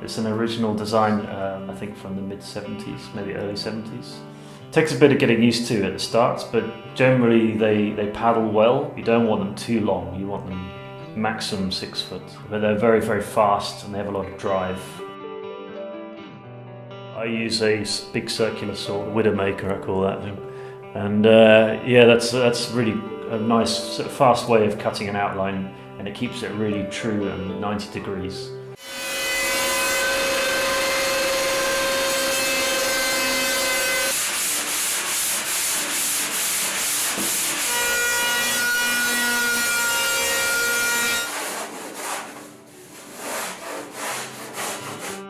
It's an original design, I think from the mid-70s, maybe early 70s. Takes a bit of getting used to at the start, but generally they paddle well. You don't want them too long, you want them maximum 6 foot. But they're very, very fast and they have a lot of drive. I use a big circular saw, Widowmaker I call that thing. And yeah, that's really a nice sort of fast way of cutting an outline, and it keeps it really true and 90 degrees.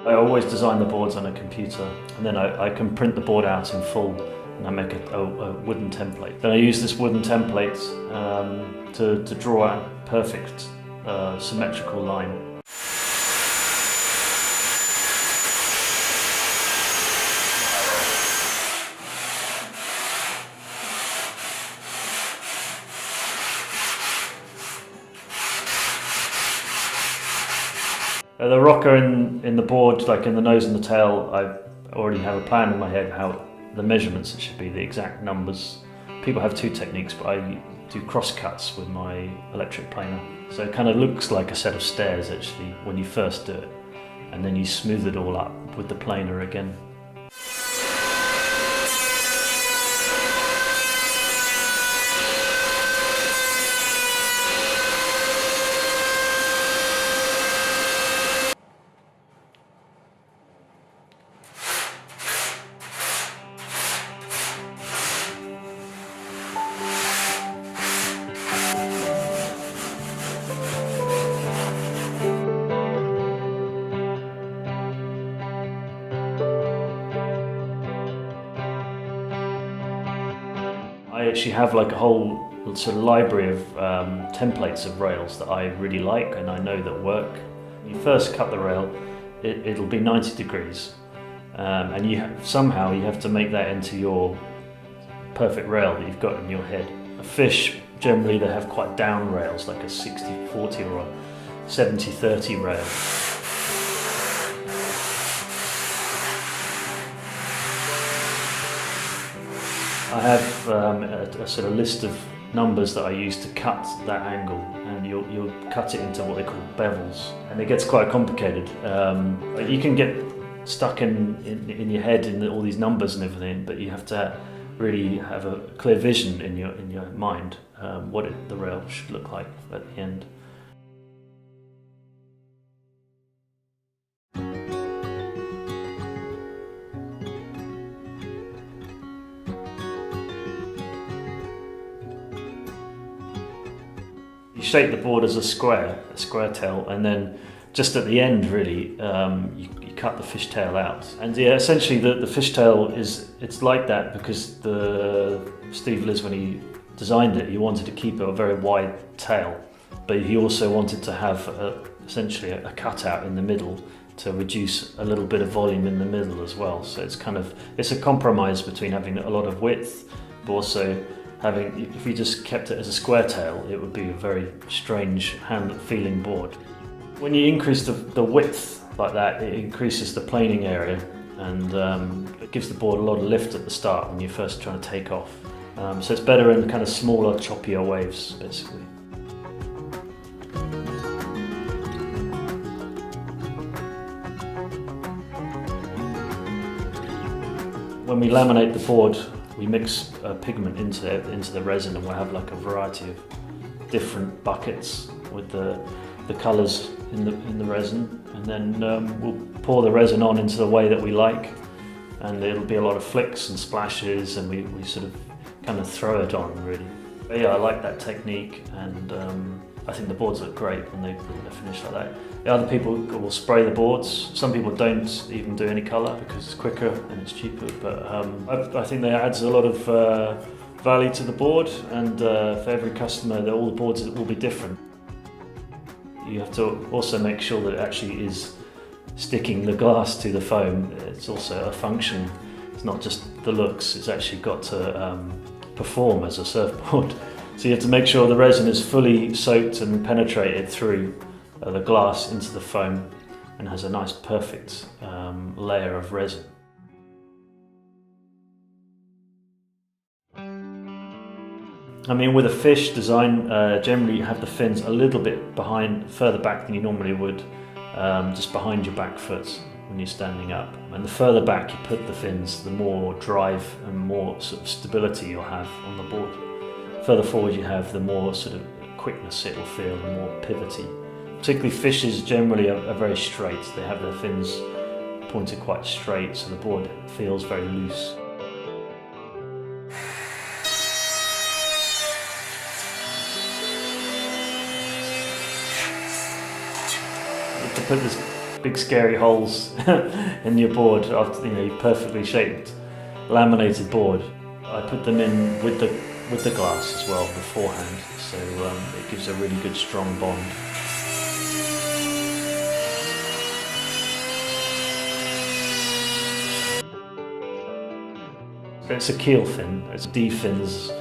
I always design the boards on a computer, and then I can print the board out in full and I make a wooden template. Then I use this wooden template to draw out a perfect symmetrical line. The rocker in the board, like in the nose and the tail, I already have a plan in my head how the measurements it should be, the exact numbers. People have two techniques, but I do cross cuts with my electric planer. So it kind of looks like a set of stairs actually when you first do it, and then you smooth it all up with the planer again. I actually have like a whole sort of library of templates of rails that I really like and I know that work. When you first cut the rail, it'll be 90 degrees and somehow you have to make that into your perfect rail that you've got in your head. A fish, generally they have quite down rails, like a 60-40 or a 70-30 rail. I have a sort of list of numbers that I use to cut that angle, and you'll cut it into what they call bevels, and it gets quite complicated. You can get stuck in your head in all these numbers and everything, but you have to really have a clear vision in your mind what the rail should look like at the end. You shape the board as a square tail, and then just at the end really you cut the fishtail out. And yeah, essentially the fishtail it's like that because Steve Liz, when he designed it, he wanted to keep a very wide tail, but he also wanted to have essentially a cutout in the middle to reduce a little bit of volume in the middle as well. So it's a compromise between having a lot of width, but also if you just kept it as a square tail, it would be a very strange hand-feeling board. When you increase the width like that, it increases the planing area, and it gives the board a lot of lift at the start when you're first trying to take off. So it's better in kind of smaller, choppier waves, basically. When we laminate the board, we mix pigment into the resin, and we'll have like a variety of different buckets with the colours in the resin, and then we'll pour the resin on into the way that we like, and it'll be a lot of flicks and splashes, and we sort of kind of throw it on really. But yeah, I like that technique, and I think the boards look great when they're finished like that. The other people will spray the boards. Some people don't even do any colour because it's quicker and it's cheaper, but I think that adds a lot of value to the board, and for every customer, all the boards will be different. You have to also make sure that it actually is sticking the glass to the foam. It's also a function. It's not just the looks, it's actually got to perform as a surfboard. So you have to make sure the resin is fully soaked and penetrated through the glass into the foam, and has a nice perfect layer of resin. I mean, with a fish design, generally you have the fins a little bit further back than you normally would, just behind your back foot when you're standing up. And the further back you put the fins, the more drive and more sort of stability you'll have on the board. Further forward you have, the more sort of quickness it will feel, and more pivoty. Particularly fishes generally are very straight. They have their fins pointed quite straight, so the board feels very loose. To put these big scary holes in your board after your perfectly shaped laminated board, I put them in with the glass as well beforehand, so it gives a really good strong bond. It's a keel fin. It's D fins,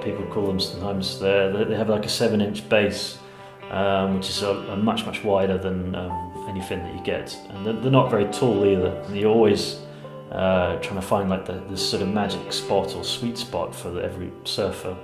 people call them sometimes. They have like a 7-inch base, which is much wider than any fin that you get, and they're not very tall either. And you're always trying to find like this sort of magic spot or sweet spot for every surfer.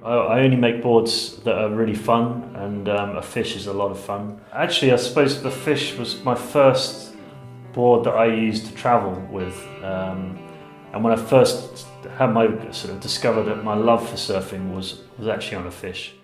I only make boards that are really fun, and a fish is a lot of fun. Actually, I suppose the fish was my first board that I used to travel with, and when I first had discovered that my love for surfing was actually on a fish.